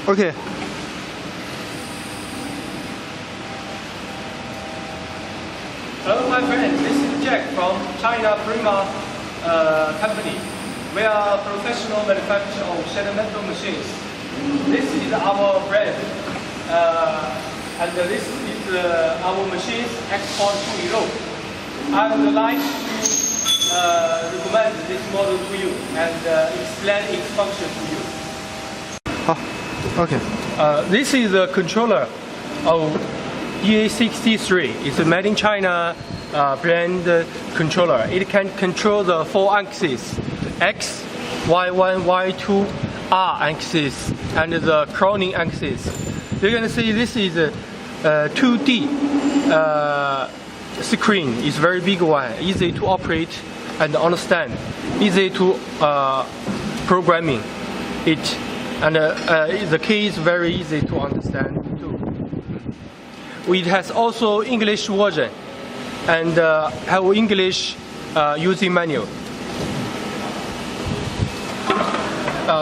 Okay. Hello, my friend. This is Jack from China Prima company. We are a professional manufacturer of sheet metal machines. This is our brand, and this is our machines export to Europe. I would like to recommend this model to you and explain its function to you. Okay. This is a controller of EA63. It's a made in China brand controller. It can control the 4 axes: X, Y1, Y2, R axis, and the crowning axis. You're gonna see this is a 2D screen. It's very big one, easy to operate and understand, easy to programming it, and the key is very easy to understand too. It has also English version and have English using manual.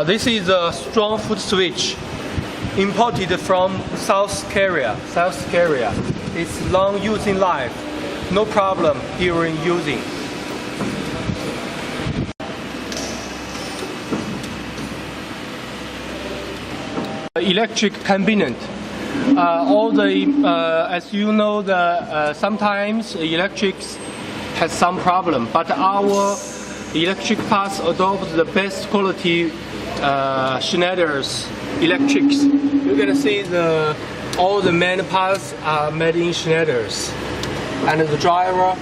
This is a strong foot switch imported from South Korea. It's long using life, no problem during using. Electric cabinet. All the as you know, sometimes electrics has some problem, but our electric parts adopt the best quality Schneider's electrics. You're gonna see all the main parts are made in Schneider's, and the driver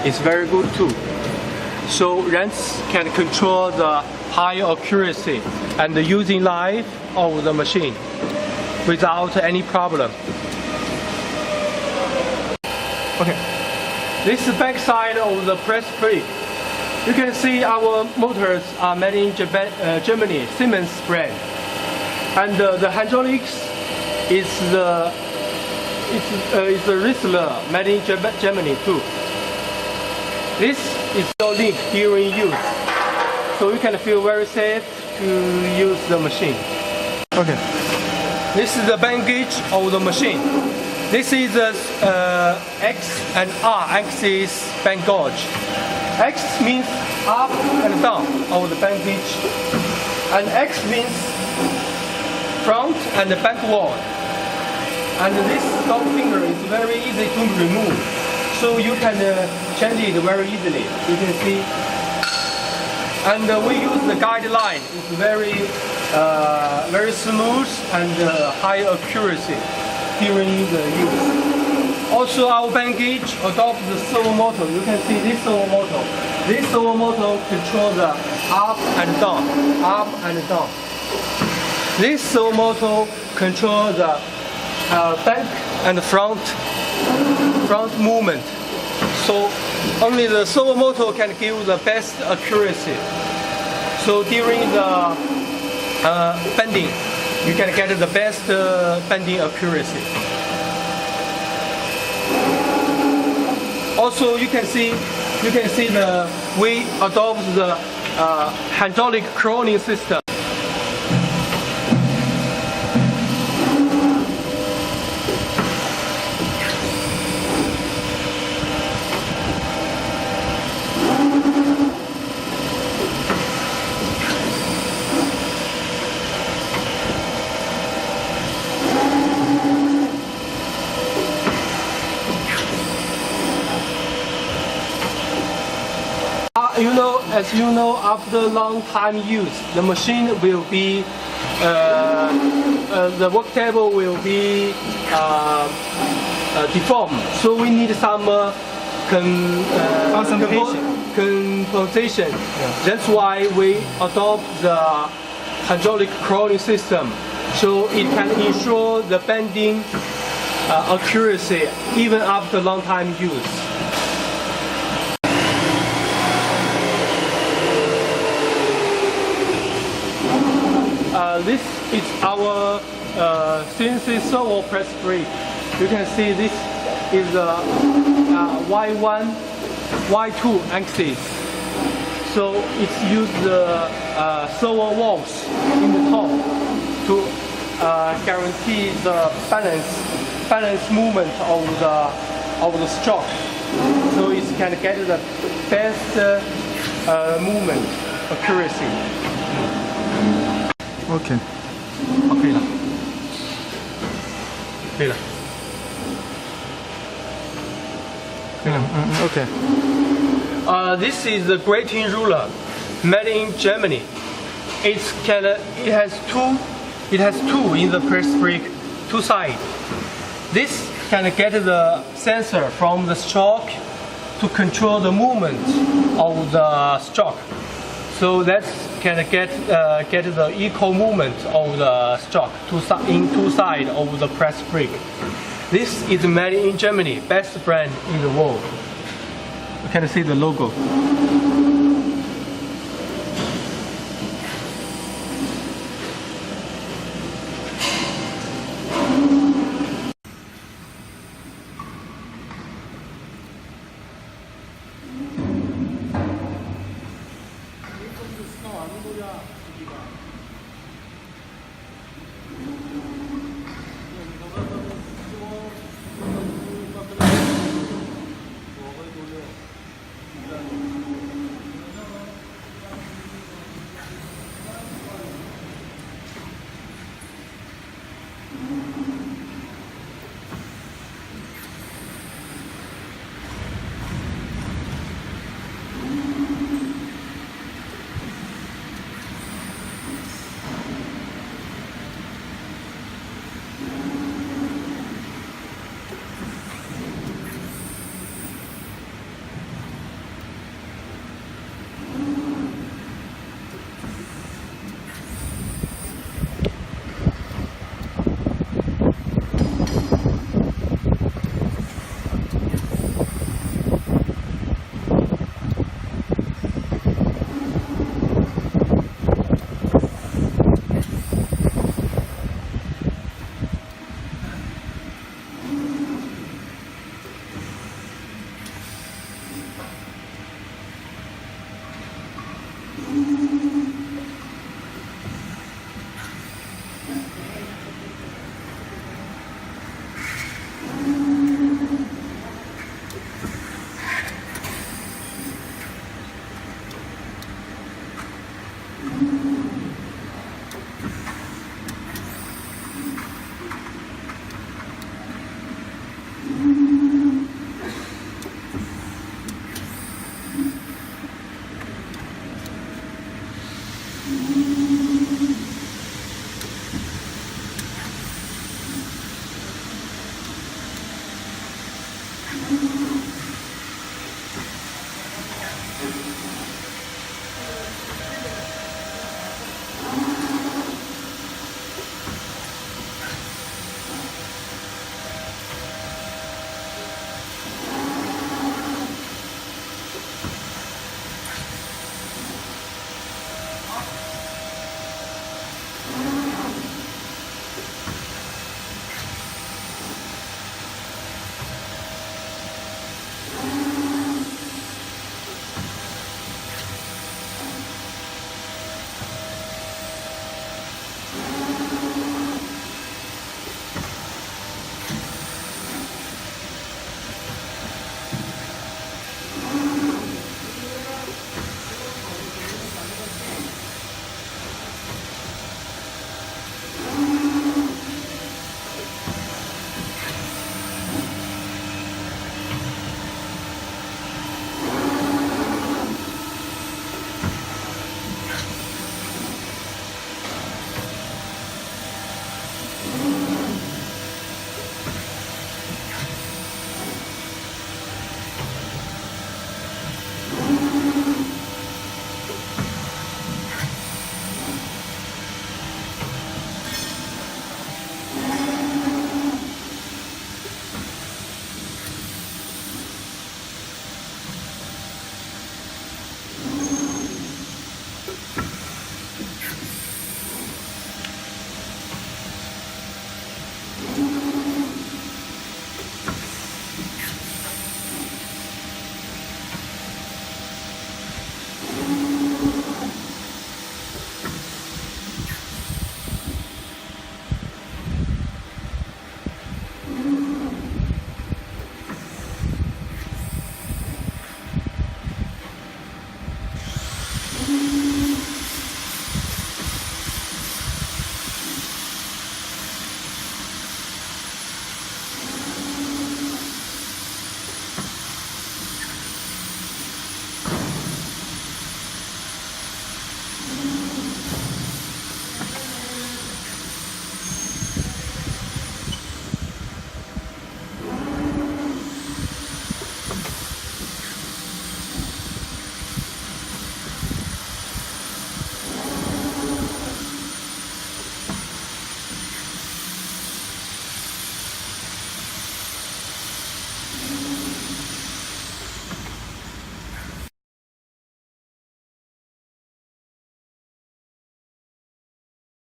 is very good too. So rents can control the high accuracy and the using life of the machine without any problem. Okay, this is the back side of the press brake. You can see our motors are made in Japan, Germany, Siemens brand, and the hydraulics is the Rissler made in Germany too. This is your link during use, so you can feel very safe to use the machine. Okay. This is the bend gauge of the machine. This is the X and R axis bend gauge. X means up and down of the bend gauge, and X means front and backward. And this stop finger is very easy to remove, so you can change it very easily. You can see. And we use the guideline. It's very smooth and high accuracy during the use. Also, our bend gauge adopts the servo motor. You can see this servo motor. This servo motor controls the up and down, up and down. This servo motor controls the back and front movement. So only the servo motor can give the best accuracy. So during the bending, you can get the best bending accuracy. Also, you can see we adopt the hydraulic crowning system. As you know, after long time use, the machine will be, the work table will be deformed. So we need some compensation. Yeah. That's why we adopt the hydraulic crowning system, so it can ensure the bending accuracy even after long time use. This is our CNC servo press brake. You can see this is a Y1, Y2 axis. So it's used the servo valves in the top guarantee the balance movement of the stroke, so it can get the best movement accuracy. OK， 可以了，可以了，可以了。OK。This is the grating ruler, made in Germany. It has two in the press brake, two sides. This can get the sensor from the stroke to control the movement of the stroke. So that can get the equal movement of the stroke in two sides of the press brake. This is made in Germany, best brand in the world. You can see the logo.